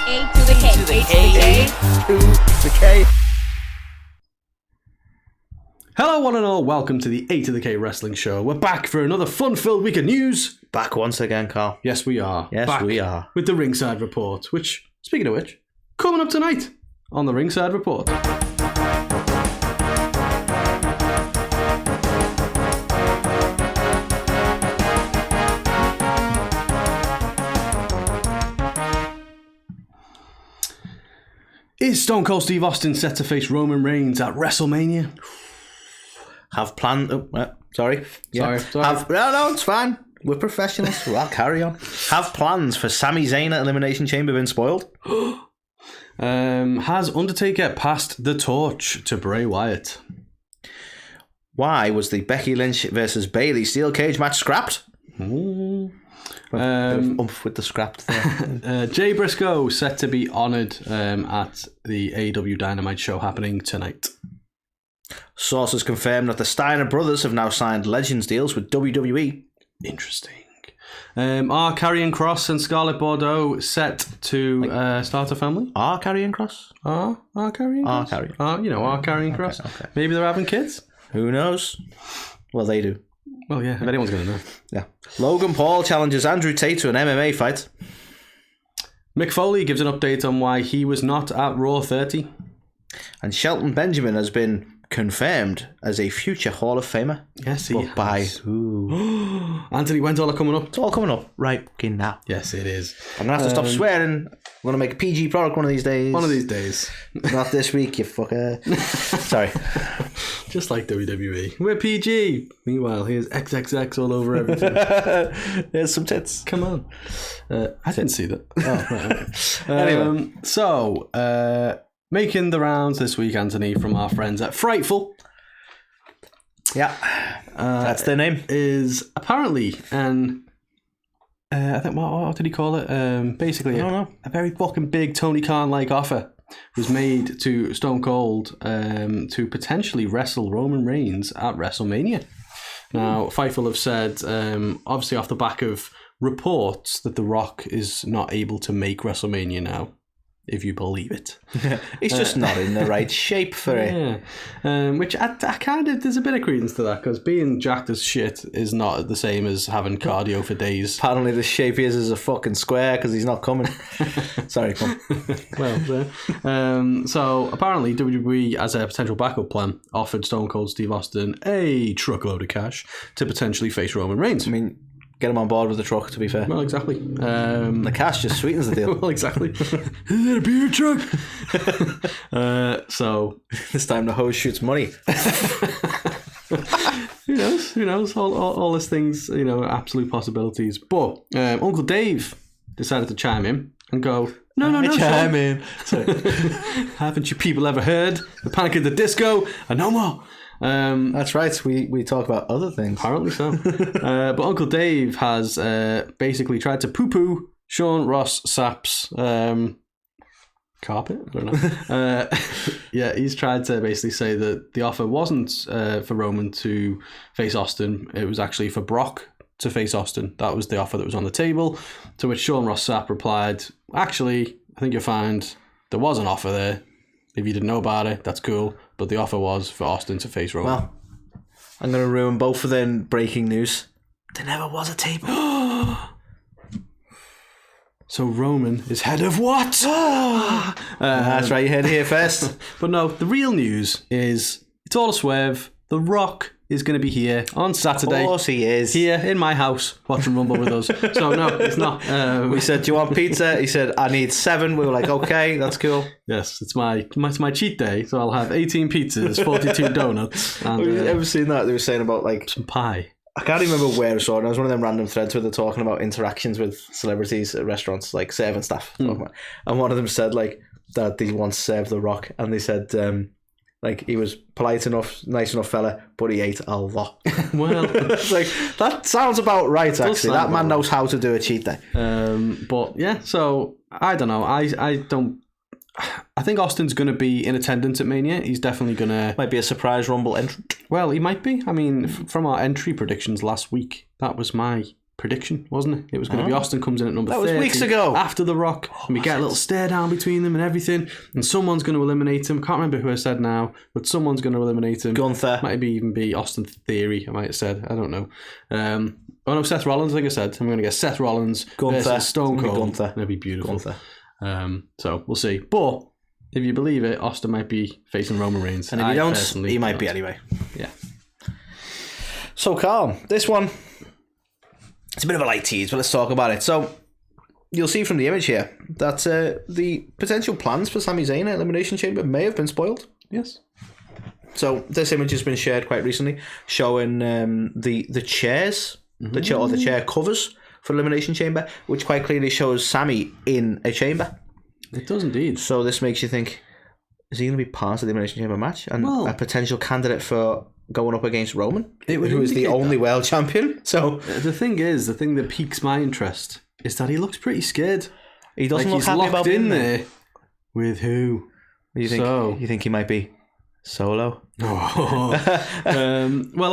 A to the K. to the K. To the K. Hello, one and all. Welcome to the A to the K Wrestling Show. We're back for another fun-filled week of news. Back once again, Carl. Yes, we are. Yes, back we are. with the Ringside Report, which, speaking of which, coming up tonight on the Ringside Report. Is Stone Cold Steve Austin set to face Roman Reigns at WrestleMania? Have planned... sorry. Yeah. Sorry. No, it's fine. We're professionals. I'll carry on. Have plans for Sami Zayn at Elimination Chamber been spoiled? Has Undertaker passed the torch to Bray Wyatt? Why was the Becky Lynch versus Bayley steel cage match scrapped? Ooh. With the scrapped thing. Jay Briscoe set to be honoured at the AEW Dynamite show happening tonight. Sources confirm that the Steiner Brothers have now signed Legends deals with WWE. Interesting. Are Karrion Kross and Scarlett Bordeaux set to start a family? Are Karrion Kross? Are Karrion Kross? Are Karrion Kross? Okay. Maybe they're having kids? Who knows? Well, they do. Well, yeah, if anyone's going to know. Yeah. Logan Paul challenges Andrew Tate to an MMA fight. Mick Foley gives an update on why he was not at Raw 30. And Shelton Benjamin has been confirmed as a future Hall of Famer. Yes, he But by who? Anthony Wendola coming up. It's all coming up right fucking now. Yes, it is. I'm going to have to stop swearing. I'm going to make a PG product one of these days. One of these days. Not this week, you fucker. Sorry. Just like WWE. We're PG. Meanwhile, here's XXX all over everything. There's some tits. Come on. I didn't see that. Oh, right. Anyway. Making the rounds this week, Anthony, from our friends at Frightful. Yeah. That's their name. Is apparently I think, what did he call it? Basically, a very fucking big Tony Khan-like offer was made to Stone Cold to potentially wrestle Roman Reigns at WrestleMania. Now, Fightful have said, obviously off the back of reports that The Rock is not able to make WrestleMania now, if you believe it. He's just not in the right shape for it. Yeah. Which I kind of, there's a bit of credence to that, because being jacked as shit is not the same as having cardio for days. Apparently the shape he is a fucking square because he's not coming. Sorry, come on. Well, so apparently WWE, as a potential backup plan, offered Stone Cold Steve Austin a truckload of cash to potentially face Roman Reigns. I mean, get him on board with the truck, to be fair. Well, exactly. The cash just sweetens the deal. Well, exactly. Is it a beer truck? So this time the hose shoots money. Who knows? All these things, absolute possibilities. But Uncle Dave decided to chime in and go, no, chime in. Sorry. Haven't you people ever heard the Panic at the Disco? And no more. That's right. We talk about other things. Apparently so. But Uncle Dave has basically tried to poo-poo Sean Ross Sapp's carpet. I don't know. Yeah, he's tried to basically say that the offer wasn't for Roman to face Austin. It was actually for Brock to face Austin. That was the offer that was on the table. To which Sean Ross Sapp replied, actually, I think you'll find there was an offer there. If you didn't know about it, that's cool. But the offer was for Austin to face Roman. Well, I'm going to ruin both of them breaking news. There never was a table. So Roman is head of what? That's right, you heard it here first. But no, the real news is it's all a swerve. The Rock is going to be here on Saturday. Of course he is. Here in my house watching Rumble with us. So no, it's not. We said, do you want pizza? He said, I need 7. We were like, okay, that's cool. Yes, it's my cheat day. So I'll have 18 pizzas, 42 donuts. And, Have you ever seen that? They were saying about like some pie. I can't remember where I saw it. It was one of them random threads where they're talking about interactions with celebrities at restaurants, like serving staff. And one of them said like that he once served The Rock, and they said like he was polite enough, nice enough fella, but he ate a lot. Well, it's like that sounds about right. Actually, that man knows how to do a cheat day. But yeah, so I don't know. I think Austin's going to be in attendance at Mania. He's definitely going to... Might be a surprise Rumble entrant. Well, he might be. I mean, from our entry predictions last week, that was my prediction, wasn't it? It was going to be Austin comes in at number 30. That was weeks ago. After The Rock. And we get a little stare down between them and everything. And someone's going to eliminate him. Can't remember who I said now, but someone's going to eliminate him. Gunther. Might even be Austin Theory, I might have said. I don't know. Oh no, Seth Rollins, I think I said. I'm going to get Seth Rollins versus Stone Cold. Gunther. That'd be beautiful. Gunther. So we'll see. But if you believe it, Austin might be facing Roman Reigns. And if you don't, he might be anyway. Yeah. So, Carl, this one, it's a bit of a light tease, but let's talk about it. So, you'll see from the image here that the potential plans for Sami Zayn at Elimination Chamber may have been spoiled. Yes. So, this image has been shared quite recently, showing the chairs, the chair covers for Elimination Chamber, which quite clearly shows Sami in a chamber. It does indeed. So, this makes you think, is he going to be part of the Elimination Chamber match? And a potential candidate for going up against Roman, who is the only world champion. So the thing that piques my interest is that he looks pretty scared. He doesn't look happy about being there. With who? You think he might be Solo? Well,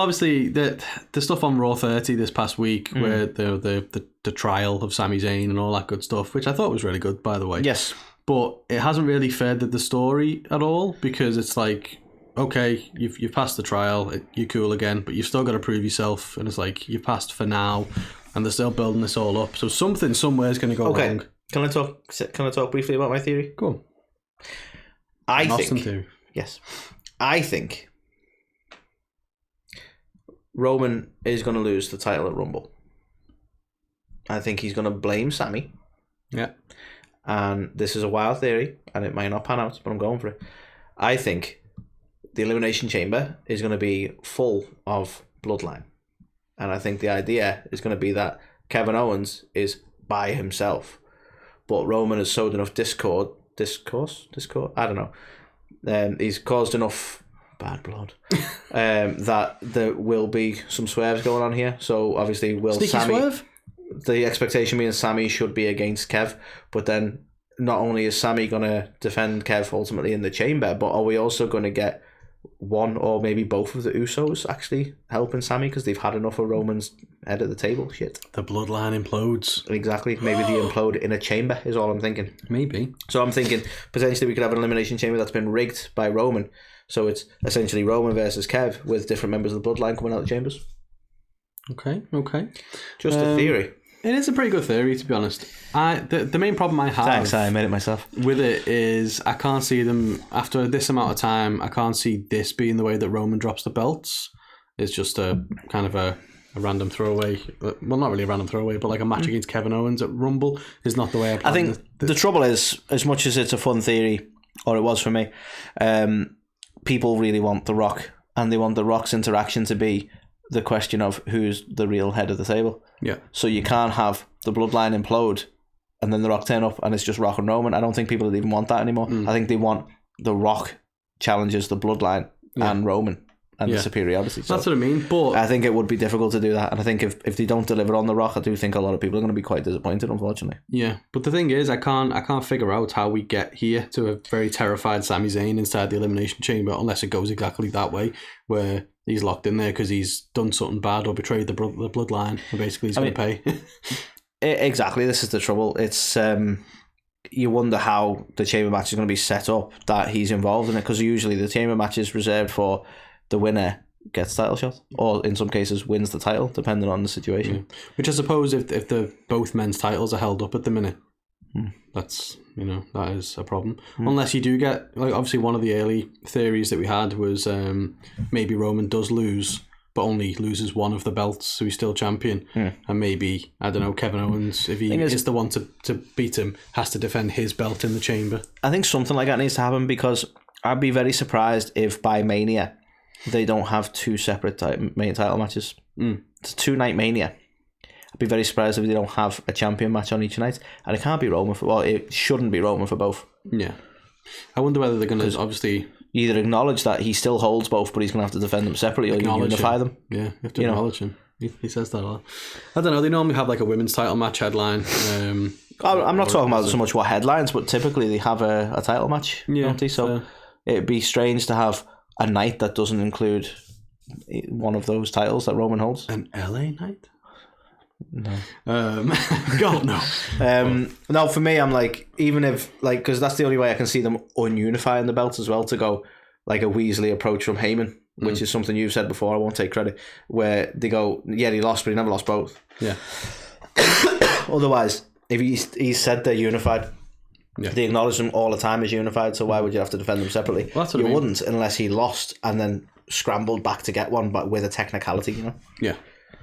obviously the stuff on Raw 30 this past week, where the trial of Sami Zayn and all that good stuff, which I thought was really good, by the way. Yes, but it hasn't really furthered the story at all, because it's like, okay, you've passed the trial, you're cool again, but you've still got to prove yourself, and it's like, you've passed for now, and they're still building this all up. So something somewhere is going to go wrong. Can I talk briefly about my theory? Go on. I think Roman is going to lose the title at Rumble. I think he's going to blame Sami. Yeah. And this is a wild theory, and it might not pan out, but I'm going for it. I think the Elimination Chamber is going to be full of bloodline. And I think the idea is going to be that Kevin Owens is by himself. But Roman has sowed enough discord? I don't know. He's caused enough bad blood that there will be some swerves going on here. So obviously, Sneaky swerve? The expectation being Sami should be against Kev, but then not only is Sami going to defend Kev ultimately in the chamber, but are we also going to get one or maybe both of the Usos actually helping Sami because they've had enough of Roman's head at the table shit? The bloodline implodes. Exactly. Maybe they implode in a chamber is all I'm thinking. Maybe. So I'm thinking potentially we could have an Elimination Chamber that's been rigged by Roman. So it's essentially Roman versus Kev with different members of the bloodline coming out of the chambers. Okay. Just a theory. It is a pretty good theory, to be honest. The main problem I have... Thanks, I made it myself. ...with it is I can't see them, after this amount of time, I can't see this being the way that Roman drops the belts. It's just a kind of a random throwaway. Well, not really a random throwaway, but like a match against Kevin Owens at Rumble is not the way I think the trouble is, as much as it's a fun theory, or it was for me, people really want The Rock, and they want The Rock's interaction to be the question of who's the real head of the table. Yeah. So you can't have the bloodline implode and then The Rock turn up and it's just Rock and Roman. I don't think people even want that anymore. I think they want The Rock challenges the bloodline and Roman and the superiority. So that's what I mean. But I think it would be difficult to do that. And I think if they don't deliver on The Rock, I do think a lot of people are going to be quite disappointed, unfortunately. Yeah. But the thing is, I can't figure out how we get here to a very terrified Sami Zayn inside the Elimination Chamber unless it goes exactly that way, where he's locked in there because he's done something bad or betrayed the bloodline, and basically he's going to pay. Exactly, this is the trouble. It's you wonder how the chamber match is going to be set up that he's involved in it, because usually the chamber match is reserved for the winner gets title shot, or in some cases wins the title, depending on the situation. Which I suppose if the both men's titles are held up at the minute, that's, that is a problem. Unless you do get, like, obviously one of the early theories that we had was maybe Roman does lose, but only loses one of the belts, so he's still champion. And maybe, I don't know, Kevin Owens, if he is the one to beat him, has to defend his belt in the chamber. I think something like that needs to happen, because I'd be very surprised if by Mania they don't have two separate main title matches. It's a 2-night Mania. I'd be very surprised if they don't have a champion match on each night. And it can't be Roman it shouldn't be Roman for both. Yeah. I wonder whether they're going to obviously either acknowledge that he still holds both, but he's going to have to defend them separately, or unify them. Yeah, you have to acknowledge him. He says that a lot. I don't know, they normally have like a women's title match headline. I'm not talking about so much what headlines, but typically they have a title match, don't they? So it'd be strange to have a night that doesn't include one of those titles that Roman holds. An LA night? No. God, no. No, for me, I'm like, even if, like, because that's the only way I can see them ununifying the belt as well, to go like a Weasley approach from Heyman, which is something you've said before, I won't take credit, where they go, yeah, he lost, but he never lost both. Yeah. Otherwise, if he said they're unified, they acknowledge them all the time as unified, so why would you have to defend them separately? Well, you wouldn't, unless he lost and then scrambled back to get one, but with a technicality, you know? Yeah.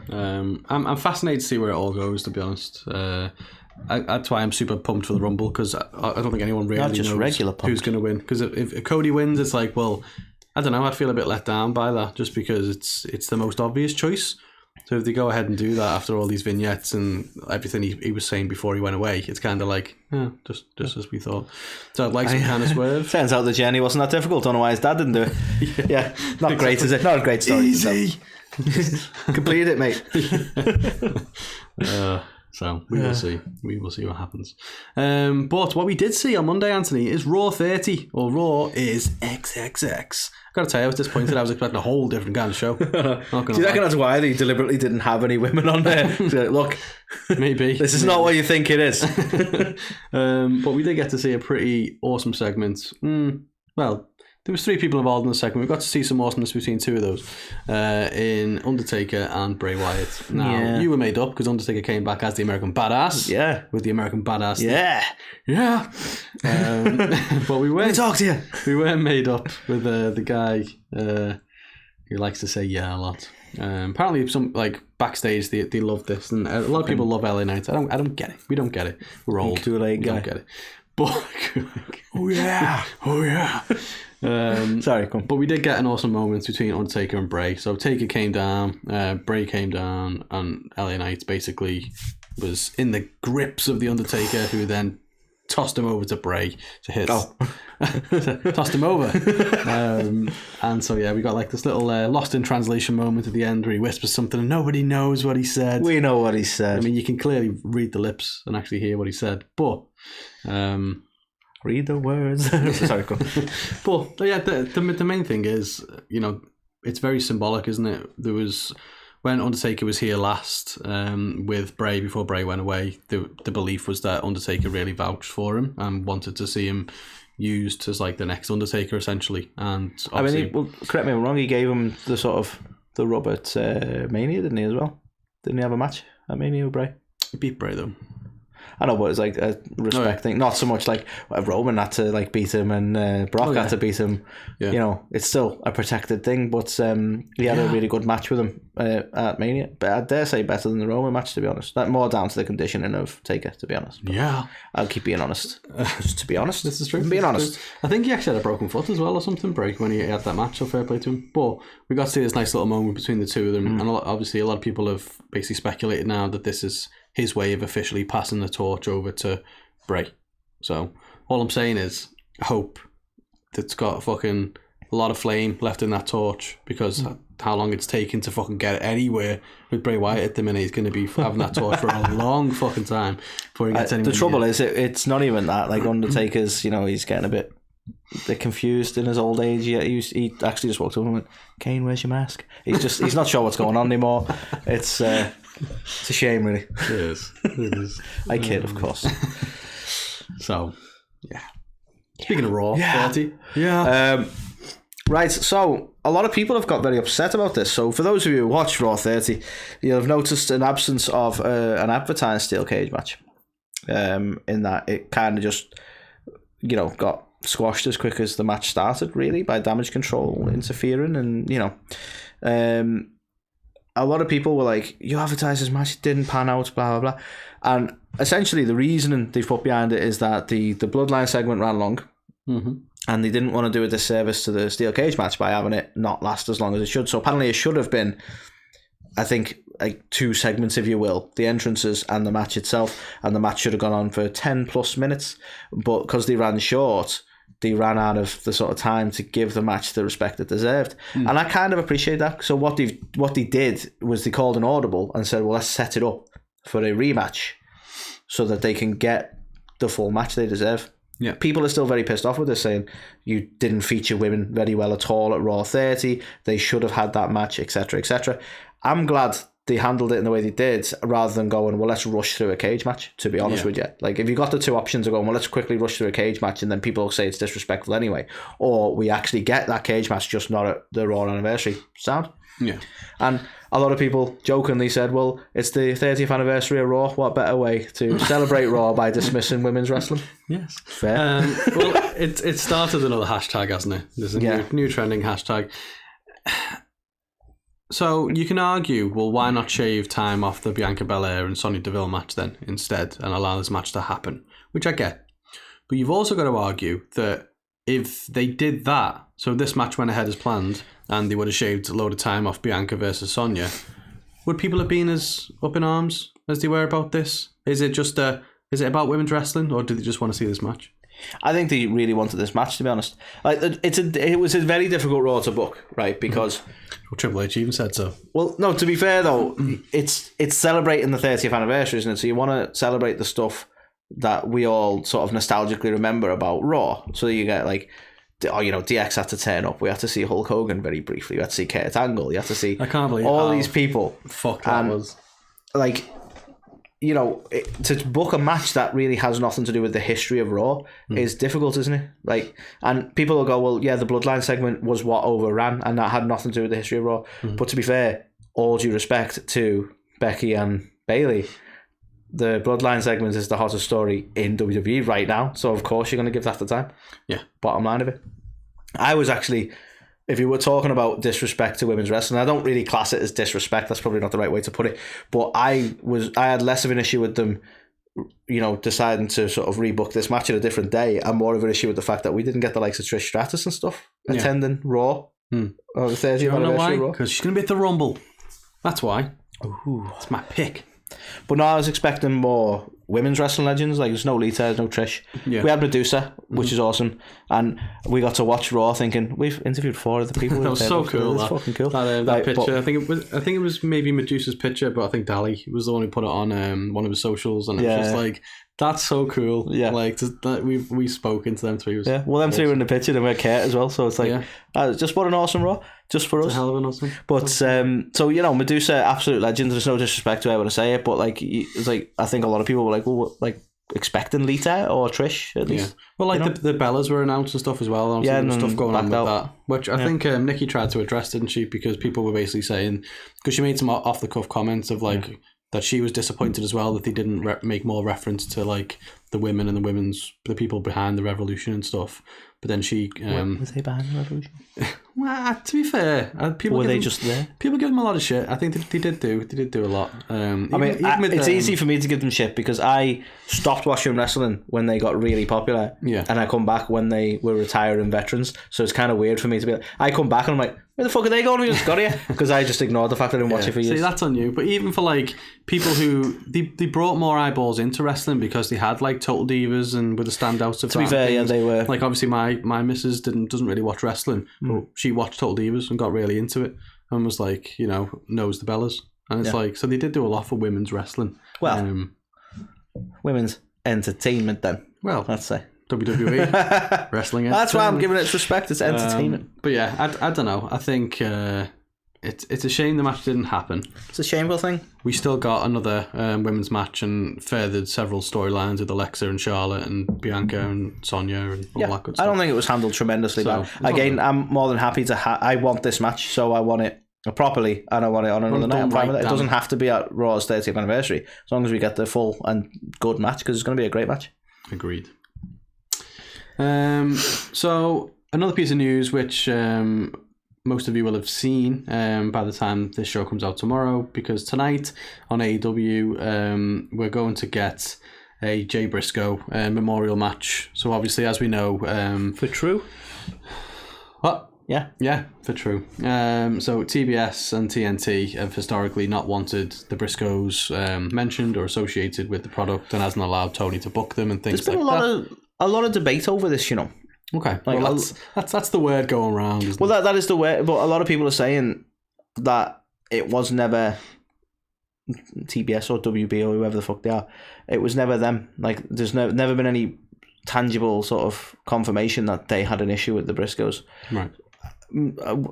I'm fascinated to see where it all goes, to be honest. That's why I'm super pumped for the Rumble, because I don't think anyone really knows who's going to win. Because if Cody wins, it's like, well, I don't know, I feel a bit let down by that, just because it's the most obvious choice. So if they go ahead and do that after all these vignettes and everything he was saying before he went away, it's kind of like, just as we thought. So I'd like some kind of swerve. Turns out the journey wasn't that difficult. Don't know why his dad didn't do it. Yeah, not great, is it? Not a great story. Easy. Completed it, mate. So we will see. We will see what happens. But what we did see on Monday, Anthony, is Raw 30, or Raw is XXX. I've got to tell you, I was disappointed. I was expecting a whole different kind of show. Do you reckon that's why they deliberately didn't have any women on there? Look, maybe this is not what you think it is. But we did get to see a pretty awesome segment. Well, there was 3 people involved in the segment. We got to see some awesomeness between 2 of those, in Undertaker and Bray Wyatt. Now, you were made up because Undertaker came back as the American Badass. Yeah. With the American Badass. Yeah. But we weren't. Let me talk to you. We weren't made up with the guy who likes to say yeah a lot. Apparently, some like backstage, they love this, and a lot of people love LA Knight. I don't get it. We don't get it. We're old. Kool-Aid we guy. Don't get it. But oh yeah. Sorry, come on. But we did get an awesome moment between Undertaker and Bray. So Taker came down, Bray came down, and LA Knight basically was in the grips of the Undertaker, who then tossed him over to Bray to hit. Tossed him over. And so, we got like this little lost in translation moment at the end where he whispers something and nobody knows what he said. We know what he said. I mean, you can clearly read the lips and actually hear what he said. But read the words. Sorry, go. But the main thing is, it's very symbolic, isn't it? There was, when Undertaker was here last with Bray, before Bray went away, the belief was that Undertaker really vouched for him and wanted to see him used as like the next Undertaker, essentially. And obviously, correct me if I'm wrong, he gave him the sort of the rub at Mania, didn't he, as well? Didn't he have a match at Mania with Bray? He beat Bray though. I know, but it's like a respect thing. Not so much like Roman had to like beat him and Brock had to beat him. Yeah. It's still a protected thing, but he had a really good match with him at Mania. But I dare say better than the Roman match, to be honest. That more down to the conditioning of Taker, to be honest. But I'll keep being honest. Just to be honest. This is true. I'm being honest. I think he actually had a broken foot as well or something, Bray, when he had that match, so fair play to him. But we got to see this nice little moment between the two of them. And obviously a lot of people have basically speculated now that this is his way of officially passing the torch over to Bray. So all I'm saying is, I hope that's got fucking a lot of flame left in that torch, because how long it's taken to fucking get it anywhere with Bray Wyatt at the minute, he's going to be having that torch for a long fucking time before he gets anywhere. The trouble is, it's not even that. Like Undertaker's, he's getting a bit confused in his old age. He actually just walked up and went, "Kane, where's your mask?" He's not sure what's going on anymore. It's a shame, really. It is. I kid, of course. So, speaking of Raw, 30. Right, so a lot of people have got very upset about this. So for those of you who watch Raw 30, you'll have noticed an absence of an advertised steel cage match. In that it kind of just, got squashed as quick as the match started, really, by Damage Control interfering. And, a lot of people were like, you advertised this match, it didn't pan out, blah, blah, blah. And essentially the reasoning they've put behind it is that the Bloodline segment ran long. Mm-hmm. And they didn't want to do a disservice to the steel cage match by having it not last as long as it should. So apparently it should have been, I think, like 2 segments, if you will, the entrances and the match itself. And the match should have gone on for 10 plus minutes. But because they ran short, they ran out of the sort of time to give the match the respect it deserved. And I kind of appreciate that. So what they did was they called an audible and said, well, let's set it up for a rematch so that they can get the full match they deserve. Yeah. People are still very pissed off with this, saying you didn't feature women very well at all at Raw 30. They should have had that match, etc., etc. I'm glad they handled it in the way they did, rather than going, well, let's rush through a cage match, to be honest with you. Like, if you got the two options of going, well, let's quickly rush through a cage match, and then people will say it's disrespectful anyway, or we actually get that cage match, just not at the Raw anniversary. Sound? Yeah. And a lot of people jokingly said, well, it's the 30th anniversary of Raw. What better way to celebrate Raw by dismissing women's wrestling? Yes. Fair. Well, it started another hashtag, hasn't it? There's a new trending hashtag. So you can argue, well, why not shave time off the Bianca Belair and Sonya Deville match then instead and allow this match to happen, which I get. But you've also got to argue that if they did that, so this match went ahead as planned and they would have shaved a load of time off Bianca versus Sonya, would people have been as up in arms as they were about this? Is it about women's wrestling, or do they just want to see this match? I think they really wanted this match, to be honest. Like, it was a very difficult Raw to book, right? Because well, Triple H even said so. Well, no, to be fair though, it's celebrating the 30th anniversary, isn't it? So you want to celebrate the stuff that we all sort of nostalgically remember about Raw. So you get like, DX had to turn up. We had to see Hulk Hogan very briefly. We had to see Kurt Angle. You had to see I can't believe all these people. Fuck that was. Like, to book a match that really has nothing to do with the history of Raw is difficult, isn't it? Like, and people will go, well, yeah, the Bloodline segment was what overran, and that had nothing to do with the history of Raw. But to be fair, all due respect to Becky and Bayley, the Bloodline segment is the hottest story in WWE right now. So of course you're going to give that the time. Yeah. Bottom line of it. I was actually, if you were talking about disrespect to women's wrestling, I don't really class it as disrespect. That's probably not the right way to put it. But I had less of an issue with them, deciding to sort of rebook this match at a different day, and more of an issue with the fact that we didn't get the likes of Trish Stratus and stuff attending Raw or the 30th anniversary Raw. Because she's going to be at the Rumble. That's why. Ooh, that's my pick. But no, I was expecting more women's wrestling legends. Like, there's no Lita, there's no Trish. Yeah. We had Medusa, which is awesome, and we got to watch Raw thinking we've interviewed 4 of the people. That was so cool. That's fucking cool. That picture. But, I think it was maybe Medusa's picture, but I think Dali was the one who put it on one of his socials, and it was just like, that's so cool. Yeah, like we've spoken to them 3. Yeah, well, them 3 were in the picture, and we're Kurt as well. So it's like, just what an awesome Raw, just for us. A hell of an awesome. But so Medusa, absolute legend. There's no disrespect to her when I say it, but like, it's like, I think a lot of people were like, well, like, expecting Lita or Trish at least. Yeah. Well, like the Bellas were announced and stuff as well. And there was stuff going on with that, which I think Nikki tried to address, didn't she? Because people were basically saying, because she made some off the cuff comments of like. That she was disappointed as well that they didn't make more reference to like the women and the people behind the revolution and stuff. But then she was they behind the revolution? Well, to be fair, people were they just there? People give them a lot of shit. I think they did do a lot. It's easy for me to give them shit because I stopped watching wrestling when they got really popular. Yeah, and I come back when they were retiring veterans. So it's kind of weird for me to be like, I come back and I'm like, where the fuck are they going? We just got here because I just ignored the fact I didn't watch it for years. See, that's on you. But even for like people who they brought more eyeballs into wrestling because they had like Total Divas and were the standouts of to be fair, yeah, they were. Like obviously my missus doesn't really watch wrestling, but she watched Total Divas and got really into it and was like, knows the Bellas, and it's like, so they did do a lot for women's wrestling. Well, women's entertainment then. Well, let's say. WWE wrestling. That's why I'm giving it respect. It's entertainment. But yeah, I don't know. I think it's a shame the match didn't happen. It's a shameful thing. We still got another women's match and furthered several storylines with Alexa and Charlotte and Bianca and Sonya and all that good stuff. I don't think it was handled tremendously bad. Again, I'm more than happy to. I want this match, so I want it properly, and I want it on another night. I'm fine with it. It doesn't have to be at Raw's 30th anniversary, as long as we get the full and good match, because it's going to be a great match. Agreed. So another piece of news which most of you will have seen by the time this show comes out tomorrow, because tonight on AEW we're going to get a Jay Briscoe memorial match. So obviously, as we know, for True. What? Yeah, for True. So TBS and TNT have historically not wanted the Briscoes mentioned or associated with the product, and hasn't allowed Tony to book them and things like that. There's been a lot of debate over this, Okay, like, well, that's the word going around. Isn't it? That is the word, but a lot of people are saying that it was never TBS or WB or whoever the fuck they are. It was never them. Like, there's never been any tangible sort of confirmation that they had an issue with the Briscoes. Right.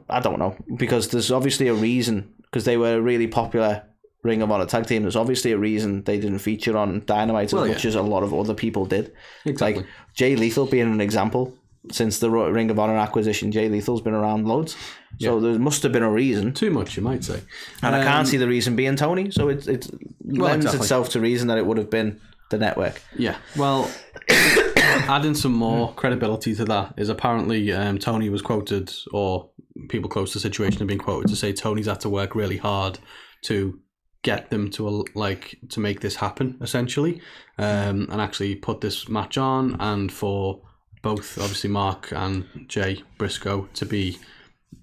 I don't know, because there's obviously a reason, because they were really popular Ring of Honor tag team, there's obviously a reason they didn't feature on Dynamite as much as a lot of other people did. Exactly. Like Jay Lethal being an example. Since the Ring of Honor acquisition, Jay Lethal's been around loads. So there must have been a reason. Too much, you might say. And I can't see the reason being Tony. So it lends itself to reason that it would have been the network. Yeah. Well, adding some more credibility to that is apparently Tony was quoted, or people close to the situation have been quoted to say Tony's had to work really hard to get them to make this happen, essentially, and actually put this match on, and for both obviously Mark and Jay Briscoe to be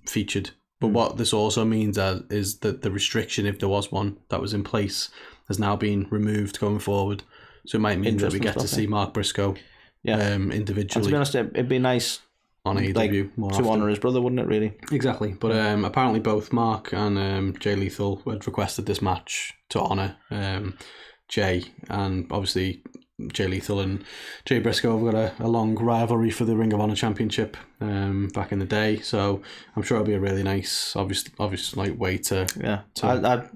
featured. But what this also means is that the restriction, if there was one that was in place, has now been removed going forward. So it might mean that we get to see Mark Briscoe individually. And to be honest, it'd be nice on AEW more to honour his brother, wouldn't it, really? Exactly. But apparently both Mark and Jay Lethal had requested this match to honour Jay, and obviously Jay Lethal and Jay Briscoe have got a long rivalry for the Ring of Honor Championship back in the day, so I'm sure it'll be a really nice, obvious way to... Yeah.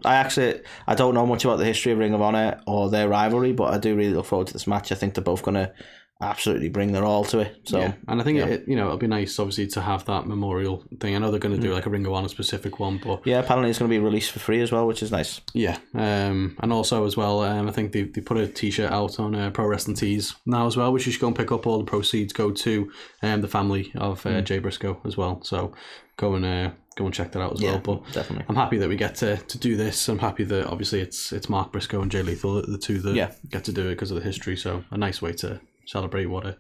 I don't know much about the history of Ring of Honor or their rivalry, but I do really look forward to this match. I think they're both going to absolutely bring their all to it. So yeah. And I think it'll be nice, obviously, to have that memorial thing. I know they're going to do like a Ring of Honor specific one, but yeah, apparently it's going to be released for free as well, which is nice. Yeah, and also as well, I think they put a T-shirt out on Pro Wrestling Tees now as well, which you should go and pick up. All the proceeds go to the family of Jay Briscoe as well. So go and check that out as well. But definitely, I'm happy that we get to do this. I'm happy that obviously it's Mark Briscoe and Jay Lethal, the two that get to do it because of the history. So a nice way to celebrate what a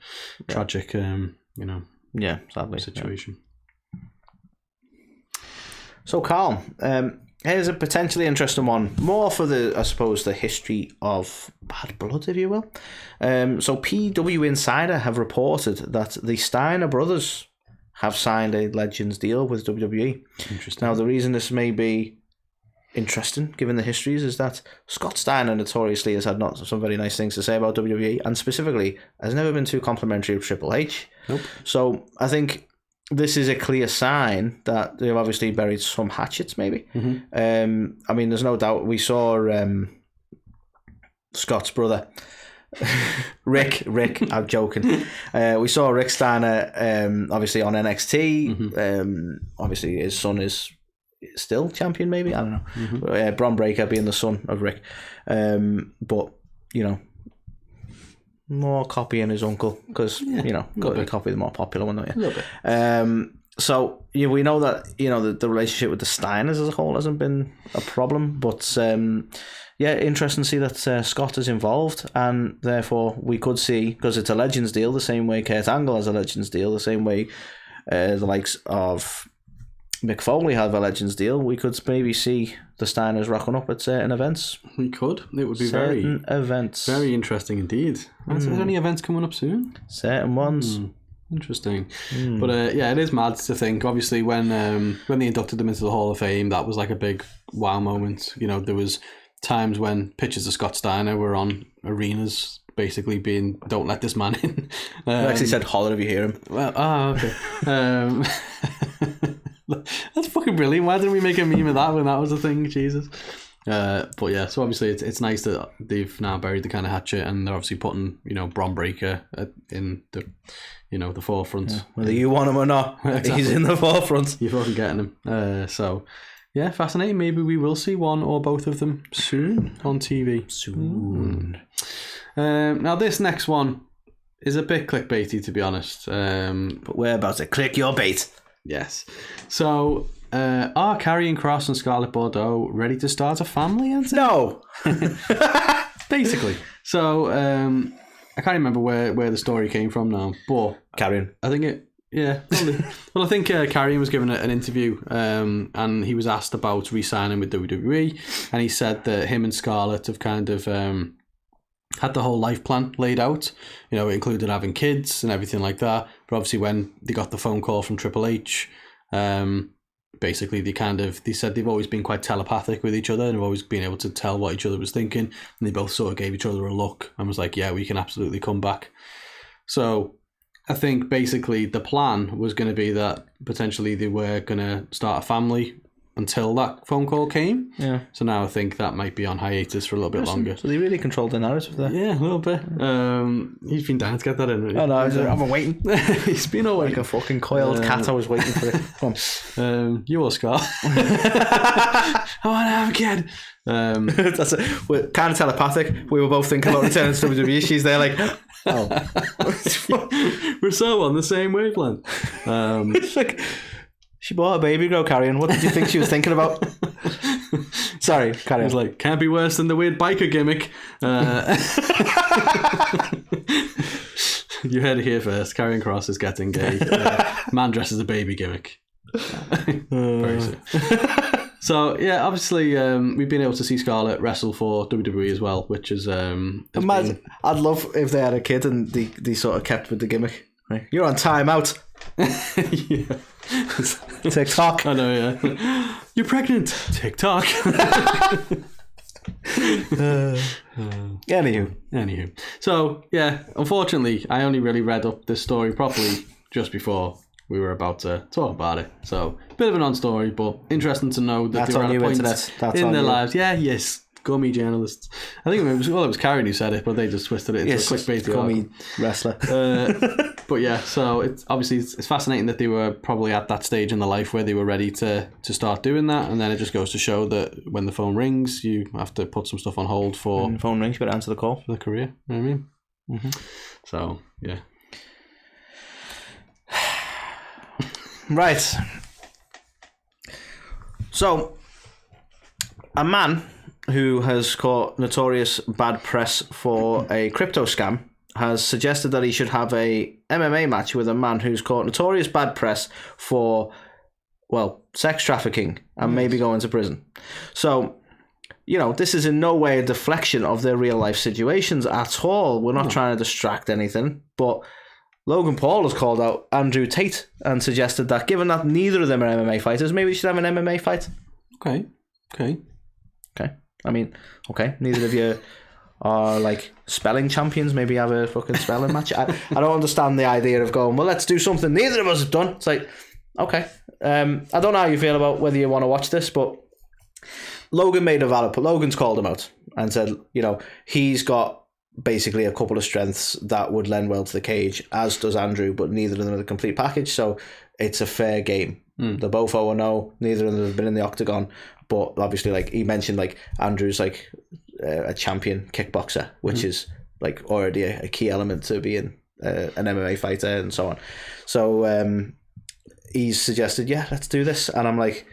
tragic, sadly situation. So, Carl, here's a potentially interesting one, more for the history of bad blood, if you will. So, PW Insider have reported that the Steiner Brothers have signed a Legends deal with WWE. Interesting. Now, the reason this may be interesting, given the histories, is that Scott Steiner notoriously has had not some very nice things to say about WWE, and specifically has never been too complimentary of Triple H. Nope. So I think this is a clear sign that they've obviously buried some hatchets, maybe. Mm-hmm. I mean, there's no doubt we saw Scott's brother, Rick, I'm joking. We saw Rick Steiner obviously on NXT. Mm-hmm. Obviously his son is still champion, maybe, I don't know. Mm-hmm. Bron Breakker being the son of Rick, but more copying his uncle, because got to copy the more popular one, don't you? A little bit. So we know that the relationship with the Steiners as a whole hasn't been a problem, but interesting to see that Scott is involved, and therefore we could see, because it's a Legends deal, the same way Kurt Angle has a Legends deal, the same way the likes of Mick Foley have a Legends deal, we could maybe see the Steiners rocking up at certain events. We could. It would be certain events. Very interesting indeed. Are there any events coming up soon? Certain ones. Interesting. But it is mad to think. Obviously, when they inducted them into the Hall of Fame, that was like a big wow moment. There was times when pictures of Scott Steiner were on arenas, basically being, "Don't let this man in." I actually said holler if you hear him. Well, okay. That's fucking brilliant. Why didn't we make a meme of that when that was a thing? Jesus. But yeah, so obviously it's nice that they've now buried the kind of hatchet, and they're obviously putting Bron Breakker in the the forefront. Yeah. Whether you want him or not, exactly. He's in the forefront. You're fucking getting him. So yeah, fascinating. Maybe we will see one or both of them soon on TV. Soon. Now this next one is a bit clickbaity, to be honest. But we're about to click your bait. Yes. So, are Karrion Kross and Scarlett Bordeaux ready to start a family? No. Basically. So, I can't remember where the story came from now, but Karrion. I think it. Yeah. Well, I think Karrion was given an interview, and he was asked about re-signing with WWE, and he said that him and Scarlett have kind of had the whole life plan laid out. It included having kids and everything like that. But obviously when they got the phone call from Triple H, basically they said they've always been quite telepathic with each other and have always been able to tell what each other was thinking. And they both sort of gave each other a look and was like, yeah, we can absolutely come back. So I think basically the plan was going to be that potentially they were going to start a family until that phone call came. Yeah. So now I think that might be on hiatus for a little bit longer. So they really controlled the narrative there. Yeah, a little bit. He's been dying to get that in. Really. I know, I've been waiting. He's been away. Like a fucking coiled cat, I was waiting for it. Come on. You or Scar? I want to have a kid. That's it. We're kind of telepathic. We were both thinking about returning to WWE. She's there like, oh. We're so on the same wavelength. It's like, she bought a baby girl, Karrion. What did you think she was thinking about? Sorry, Karrion. It's like, can't be worse than the weird biker gimmick. You heard it here first. Karrion Kross is getting a man dressed as a baby gimmick. Very sick. So yeah, obviously we've been able to see Scarlett wrestle for WWE as well, which is Imagine, I'd love if they had a kid and they sort of kept with the gimmick. Right? You're on timeout. Yeah. TikTok. I know, yeah. You're pregnant. TikTok. Anywho. So yeah, unfortunately, I only really read up this story properly just before we were about to talk about it. So, a bit of a non-story, but interesting to know that That's they were on at a you, point internet. That's in on their you. lives. Yeah, yes, gummy journalists. I think it was Karrion who said it, but they just twisted it into a clickbait. Gummy wrestler. But yeah, so it's obviously it's fascinating that they were probably at that stage in their life where they were ready to start doing that, and then it just goes to show that when the phone rings, you have to put some stuff on hold for When the phone rings, you better answer the call. the career. You know what I mean? Mm-hmm. So yeah. Right. So, a man who has caught notorious bad press for a crypto scam has suggested that he should have a MMA match with a man who's caught notorious bad press for, well, sex trafficking and maybe going to prison. So, you know, this is in no way a deflection of their real life situations at all. We're not trying to distract anything, but Logan Paul has called out Andrew Tate and suggested that given that neither of them are MMA fighters, maybe we should have an MMA fight. Okay. I mean, okay, neither of you are like spelling champions. Maybe have a fucking spelling match. I don't understand the idea of going, well, let's do something neither of us have done. It's like, okay. I don't know how you feel about whether you want to watch this, but Logan made a valid point. Logan's called him out and said, you know, he's got basically a couple of strengths that would lend well to the cage, as does Andrew, but neither of them are the complete package, so it's a fair game. They're both 0-0, neither of them have been in the octagon, but obviously, like he mentioned, like Andrew's like a champion kickboxer, which is like already a key element to being an MMA fighter and so on. So he's suggested, yeah, let's do this, and I'm like,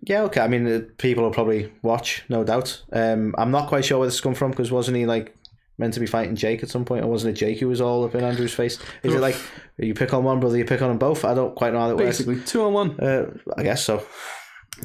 yeah, okay. I mean, people will probably watch, no doubt. I'm not quite sure where this has come from, because wasn't he like meant to be fighting Jake at some point, or wasn't it Jake who was all up in Andrew's face? Is it like you pick on one brother, you pick on them both? I don't quite know how that works. Basically, 2-on-1. I guess so.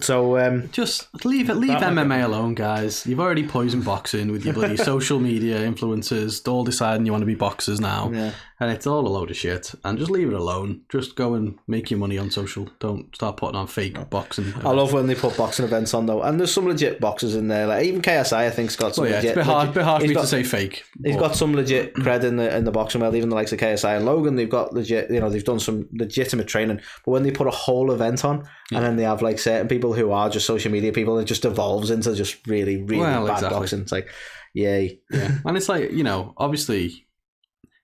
So just leave MMA alone, guys. You've already poisoned boxing with your bloody social media influencers all deciding you want to be boxers now, and it's all a load of shit. And just leave it alone. Just go and make your money on social. Don't start putting on fake boxing events. I love when they put boxing events on though, and there's some legit boxers in there. Like even KSI, I think's got some. It's a bit hard for me to say fake. He's got some legit cred in the boxing world. Even the likes of KSI and Logan, they've got legit. You know, they've done some legitimate training. But when they put a whole event on, and then they have like certain people who are just social media people, it just evolves into just really bad boxing. It's like, yay. Yeah. And it's like, you know, obviously,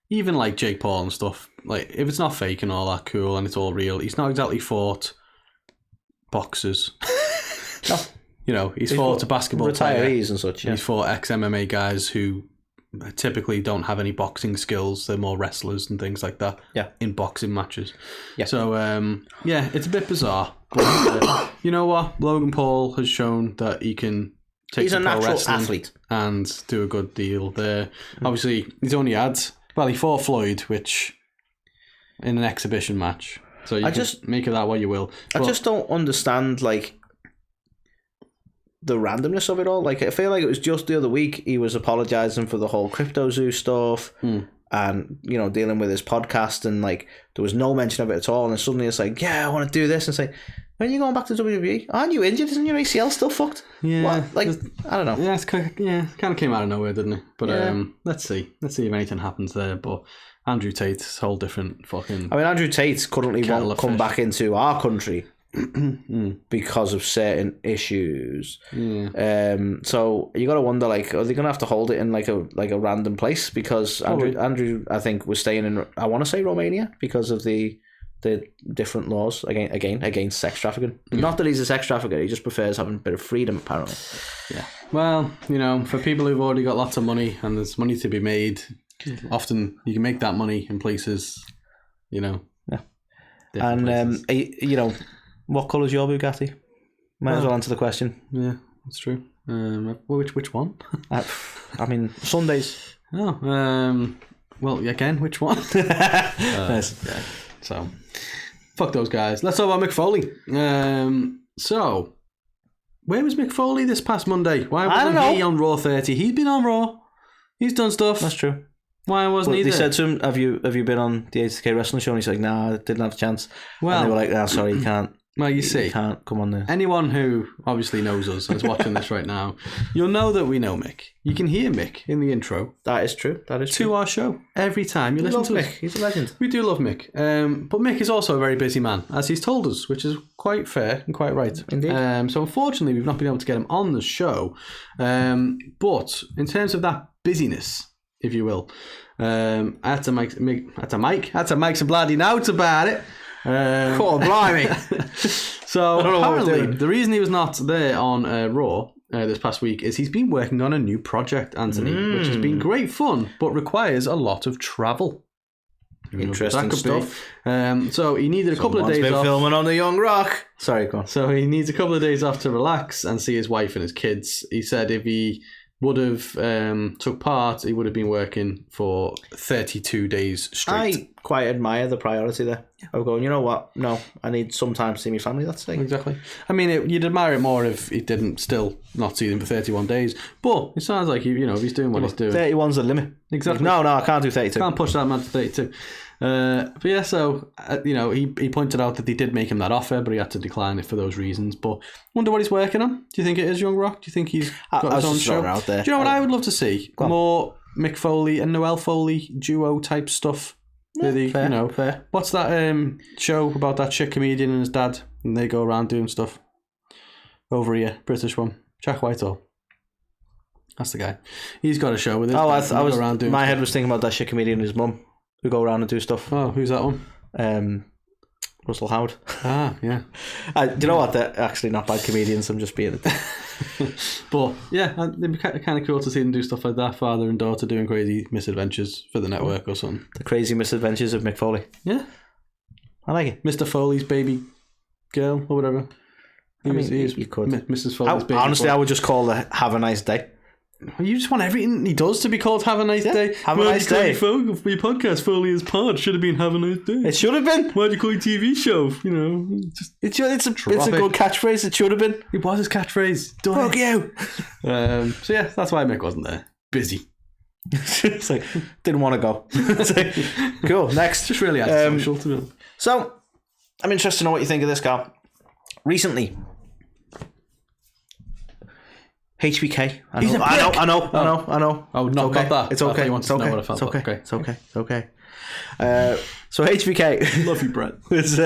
even like Jake Paul and stuff, like if it's not fake and all that cool and it's all real, he's not exactly fought boxers. No. You know, he's fought a basketball retirees player. and such. Yeah. He's fought ex-MMA guys who typically don't have any boxing skills. They're more wrestlers and things like that. Yeah. In boxing matches. Yeah. So yeah, it's a bit bizarre. But you know what? Logan Paul has shown that he can take He's a pro natural wrestling athlete and do a good deal there. Obviously, he's only had he fought Floyd, which in an exhibition match. So you just make of that what you will. I just don't understand like the randomness of it all. Like I feel like it was just the other week he was apologizing for the whole CryptoZoo stuff and, you know, dealing with his podcast, and like there was no mention of it at all, and then suddenly it's like, yeah, I want to do this, and it's like, when are you going back to WWE? Aren't you injured? Isn't your ACL still fucked? Yeah. What? Like, I don't know. Yeah, it kind of came out of nowhere, didn't it? But let's see if anything happens there. But Andrew Tate's whole different fucking. I mean, Andrew Tate currently won't come back into our country because of certain issues. Yeah. So you got to wonder, like, are they going to have to hold it in like a random place? Because Andrew, I think, was staying in, I want to say Romania, because of the different laws against sex trafficking. Not that he's a sex trafficker, he just prefers having a bit of freedom, apparently. Yeah. Well, for people who've already got lots of money and there's money to be made, often you can make that money in places, Yeah. And places. What colour's your Bugatti? Might as well answer the question. Yeah, that's true. Which one? I mean, Sundays. Oh, well, again, which one? Nice. Yeah. So, fuck those guys. Let's talk about Mick Foley. So, where was Mick Foley this past Monday? Why wasn't he on Raw 30? He's been on Raw. He's done stuff. That's true. Why wasn't he there? They said to him, have you been on the 80K wrestling show? And he's like, nah, I didn't have a chance. Well, and they were like, oh, sorry, you can't. Well, you see, you can't come on there. Anyone who obviously knows us and is watching this right now, you'll know that we know Mick. You can hear Mick in the intro. That is true. To our show every time you listen to Mick. us. He's a legend. We do love Mick. But Mick is also a very busy man, as he's told us, which is quite fair and quite right. Indeed. So unfortunately, we've not been able to get him on the show. But in terms of that busyness, if you will, I had to make some bloody notes about it. Blimey. So apparently, the reason he was not there on Raw this past week is he's been working on a new project, Anthony, which has been great fun, but requires a lot of travel. Interesting stuff. So he needed a couple of days off. Filming on the Young Rock. Sorry, go on. So he needs a couple of days off to relax and see his wife and his kids. He said if he would have took part, he would have been working for 32 days straight. I quite admire the priority there. Of going, you know what? No, I need some time to see my family. That's it. Exactly. I mean, you'd admire it more if he didn't still not see them for 31 days. But it sounds like if he's doing what he's doing. 31's the limit. Exactly. No, I can't do 32. Can't push that man to 32. But yeah, so he pointed out that they did make him that offer, but he had to decline it for those reasons. But wonder what he's working on. Do you think it is Young Rock? Do you think he's got his own show out there? Do you know what I would love to see? More Mick Foley and Noelle Foley duo type stuff. Fair. What's that show about that chick comedian and his dad, and they go around doing stuff over here? British one, Jack Whitehall. That's the guy. He's got a show with his dad. My head was thinking about that shit comedian and his mum who go around and do stuff. Oh, who's that one? Russell Howard. Ah, yeah. Do you know what? They're actually not bad comedians. I'm just being But yeah, it'd be kind of cool to see them do stuff like that. Father and daughter doing crazy misadventures for the network or something. The crazy misadventures of Mick Foley. Yeah, I like it. Mr. Foley's baby girl or whatever. You could. Mrs. Foley's baby. Honestly, boy. I would just call it "Have a Nice Day." You just want everything he does to be called "Have a Nice Day." Have a nice day. For your podcast, Foley is pod should have been "Have a Nice Day." It should have been. Why'd you call your TV show? It's a good catchphrase. It should have been. It was his catchphrase. Fuck you. So yeah, that's why Mick wasn't there. Busy. It's like didn't want to go. It's like, cool. Next, just really antisocial to me. So I'm interested to know what you think of this, Carl. Recently. HBK. I know. Oh, not okay. about that. It's okay. It's okay. It's okay. So HBK. Love you, Brett. Was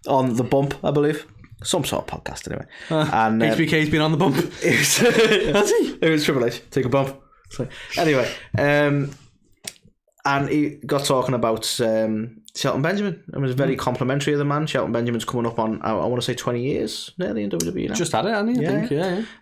on The Bump, I believe. Some sort of podcast, anyway. And HBK's been on The Bump. Has he? It was Triple H. Take a bump. So, anyway, and he got talking about Shelton Benjamin and was very complimentary of the man. Shelton Benjamin's coming up on, I want to say 20 years nearly in WWE now. Just had it, hasn't he? I think,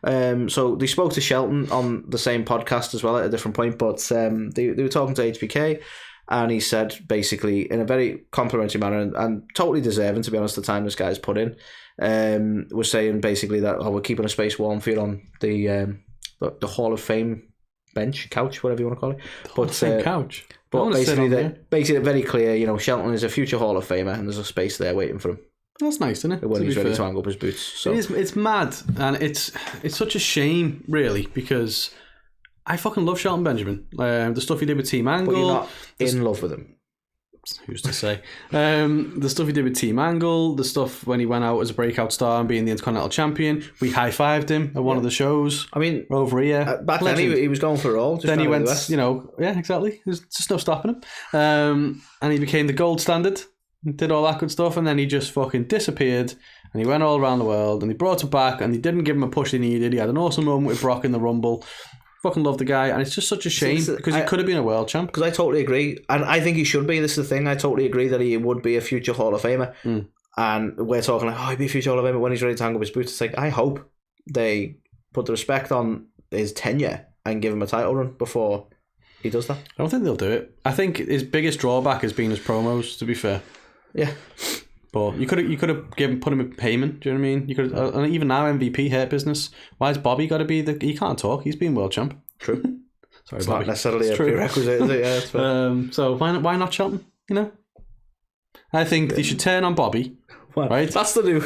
yeah. So they spoke to Shelton on the same podcast as well at a different point, but they were talking to HBK, and he said basically in a very complimentary manner and totally deserving, to be honest, the time this guy's put in, was saying basically that we're keeping a space warm for you on the Hall of Fame couch, whatever you want to call it. Hall of Fame couch. But basically very clear, Shelton is a future Hall of Famer and there's a space there waiting for him. That's nice, isn't it? When he's ready to hang up his boots. So. It's mad, and it's such a shame, really, because I fucking love Shelton Benjamin. The stuff he did with Team Angle. But you're not in love with him. Who's to say? The stuff he did with Team Angle, the stuff when he went out as a breakout star and being the Intercontinental Champion. We high-fived him at one of the shows. I mean, over here. Back then he was going for it all. Then he went, yeah, exactly. There's just no stopping him. And he became the gold standard did all that good stuff, and then he just fucking disappeared, and he went all around the world, and he brought it back, and he didn't give him a push he needed. He had an awesome moment with Brock in the Rumble. Fucking love the guy, and it's just such a shame because he could have been a world champ. Because I totally agree, and I think he should be. This is the thing. I totally agree that he would be a future Hall of Famer. And we're talking like, he'd be a future Hall of Famer when he's ready to hang up his boots. It's like, I hope they put the respect on his tenure and give him a title run before he does that. I don't think they'll do it. I think his biggest drawback has been his promos, to be fair. Yeah. But you could have put him in payment. Do you know what I mean? You could, and even now MVP Hurt Business. Why has Bobby got to be the? He can't talk. He's been world champ. True. Sorry, it's Bobby. Not necessarily a prerequisite, is it? Yeah. It's fair. So why not Shelton? You know, I think they should turn on Bobby. What? Right. That's the new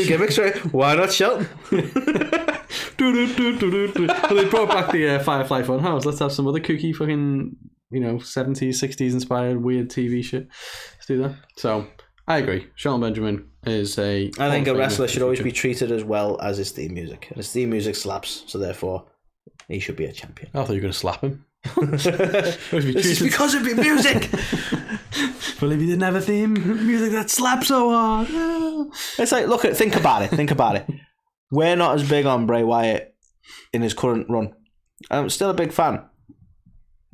gimmick, right? Why not Shelton? Well, they brought back the Firefly Funhouse. Let's have some other kooky fucking 70s, 60s inspired weird TV shit. Let's do that. So. I agree. Shelton Benjamin is I think a wrestler should always be treated as well as his theme music. And his theme music slaps, so therefore he should be a champion. I thought you were going to slap him. It's because of your music. Well, if you didn't have a theme music that slaps so hard. It's like, look, think about it. We're not as big on Bray Wyatt in his current run. I'm still a big fan,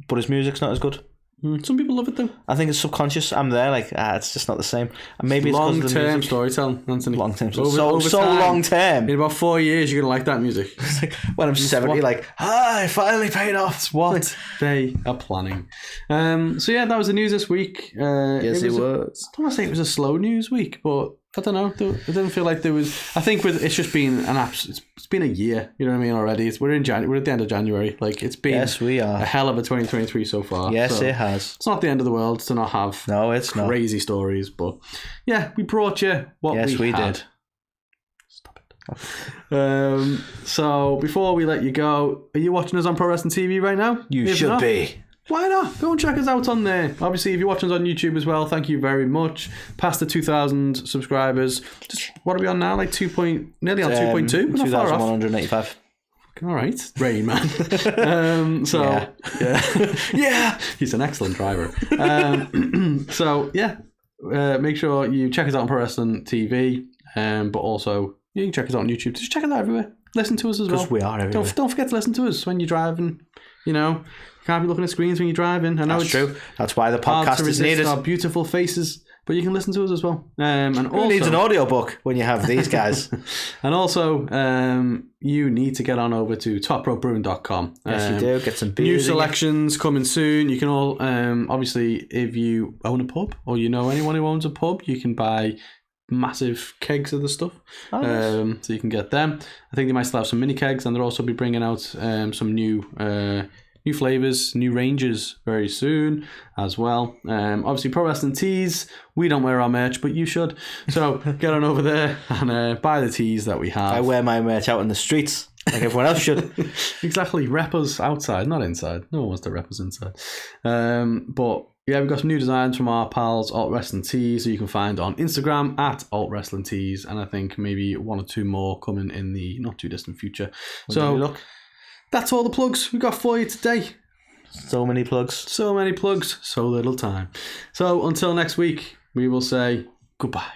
but his music's not as good. Some people love it though. I think it's subconscious. I'm there, like, it's just not the same. And maybe it's long-term storytelling, Anthony. Long-term. Over so time, long-term. In about 4 years, you're going to like that music. It's like, when I'm 70, it finally paid off. It's what they are planning. So yeah, that was the news this week. Yes, it was. I don't want to say it was a slow news week, but I don't know. It didn't feel like there was. I think it's just been it's been a year. You know what I mean? Already, we're in January. We're at the end of January. Like it's been. Yes, we are. A hell of a 2023 so far. Yes, so it has. It's not the end of the world to not have. No, it's not crazy stories, but yeah, we brought you what we had. Yes, we did. Stop it. So before we let you go, are you watching us on Pro Wrestling TV right now? You should be. Why not? Go and check us out on there. Obviously, if you're watching us on YouTube as well, thank you very much. Past the 2,000 subscribers. Just what are we on now? Like nearly on 2.2. 2,185. All right, Rain Man. Yeah, he's an excellent driver. So yeah, make sure you check us out on Pro Wrestling TV, but also you can check us out on YouTube. Just check it out everywhere. Listen to us as well. Because we are everywhere. Don't forget to listen to us when you're driving. You can't be looking at screens when you're driving. I know that's true. That's why the podcast is needed. Our beautiful faces, but you can listen to us as well. And who needs an audiobook when you have these guys? And also, you need to get on over to topropebrewing.com. Yes, you do. Get some beers. New selections coming soon. You can all, obviously, if you own a pub or you know anyone who owns a pub, you can buy massive kegs of the stuff. Oh, nice. So you can get them. I think they might still have some mini kegs, and they'll also be bringing out some new flavors, new ranges very soon as well. Obviously, Pro Wrestling Tees. We don't wear our merch, but you should. So get on over there and buy the tees that we have. I wear my merch out in the streets like everyone else should. Exactly. Rep us outside, not inside. No one wants to rep us inside. But yeah, we've got some new designs from our pals Alt Wrestling Tees, so you can find on Instagram at Alt Wrestling Tees, and I think maybe one or two more coming in the not too distant future. So that's all the plugs we got for you today. So many plugs. So many plugs, so little time. So until next week, we will say goodbye.